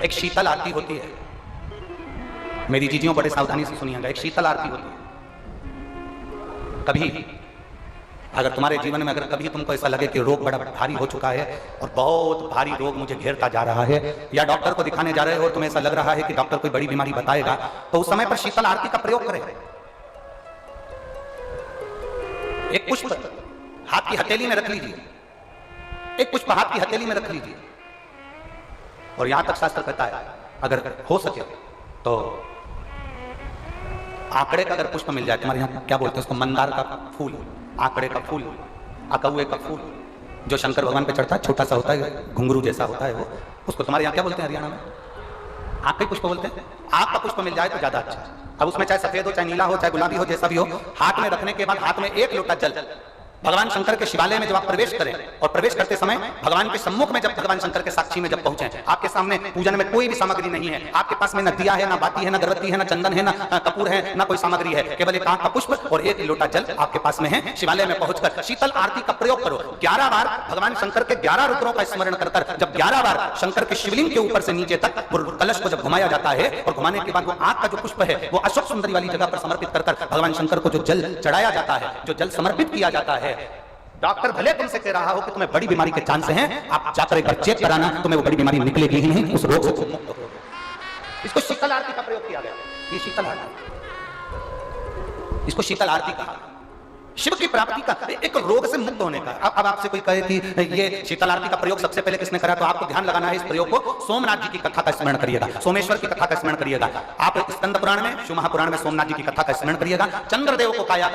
एक शीतल आरती होती है, मेरी जीजियों बड़े सावधानी से सुनिएगा। एक शीतल आरती होती है। कभी अगर तुम्हारे जीवन में अगर कभी तुमको ऐसा लगे कि रोग बड़ा भारी हो चुका है और बहुत भारी रोग मुझे घेरता जा रहा है, या डॉक्टर को दिखाने जा रहे हो और तुम्हें ऐसा लग रहा है कि डॉक्टर कोई बड़ी बीमारी बताएगा, तो उस समय पर शीतल आरती का प्रयोग करें। एक पुष्प हाथ की हथेली में रख लीजिए, एक पुष्प हाथ की हथेली में रख लीजिए, और यहां तक शास्त्र कहता है अगर हो सके तो आंकड़े का अगर पुष्प मिल जाए, तुम्हारे यहाँ क्या बोलते हैं उसको, मंदार का फूल, आंकड़े का फूल, अकौए का फूल, जो शंकर भगवान पे चढ़ता है, छोटा सा होता है, घुंघरू जैसा होता है वो, उसको तुम्हारे यहाँ क्या बोलते हैं हरियाणा में? आंख का पुष्प बोलते हैं। आंख का पुष्प मिल जाए तो ज्यादा अच्छा। अब उसमें चाहे सफेद हो, चाहे नीला हो, चाहे गुलाबी हो, जैसा भी हो, हाथ में रखने के बाद हाथ में एक लोटा जल, भगवान शंकर के शिवालय में जब आप प्रवेश करें और प्रवेश करते समय भगवान के सम्मुख में, जब भगवान शंकर के साक्षी में जब पहुंचे, आपके सामने पूजन में कोई भी सामग्री नहीं है, आपके पास में न दिया है, ना बाती है, ना गर्भवती है, ना चंदन है, ना कपूर है, ना कोई सामग्री है, केवल एक आंख का पुष्प और एक लोटा जल आपके पास में है। शिवालय में पहुंचकर शीतल आरती का प्रयोग करो। 11 बार भगवान शंकर के 11 रुद्रों का स्मरण कर, जब 11 बार शंकर के शिवलिंग के ऊपर से नीचे तक कलश को जब घुमाया जाता है और घुमाने के बाद वो आंख का जो पुष्प है वो अशोक सुंदरी वाली जगह पर समर्पित कर भगवान शंकर को जो जल चढ़ाया जाता है, जो जल समर्पित किया जाता है, डॉक्टर भले तुमसे कह रहा हो कि तुम्हें बड़ी बीमारी के चांस हैं, आप जाकर एक बार चेक कराना, तुम्हें वो बड़ी बीमारी निकलेगी ही नहीं, उस रोग से तुम मुक्त हो। इसको शीतल आरती का प्रयोग किया गया। ये शीतल आरती, इसको शीतल आरती कहा, शिव की प्राप्ति का, एक रोग से मुक्त होने का। अब आपसे कोई कहे कि ये शीतल आरती का प्रयोग सबसे पहले किसने करा, तो आपको ध्यान लगाना है इस प्रयोग को सोमनाथ जी की कथा का स्मरण करिएगा, सोमेश्वर की कथा का स्मरण करिएगा। आप स्कंद पुराण में, शिव महापुराण में सोमनाथ जी की कथा का स्मरण करिएगा। चंद्रदेव को काया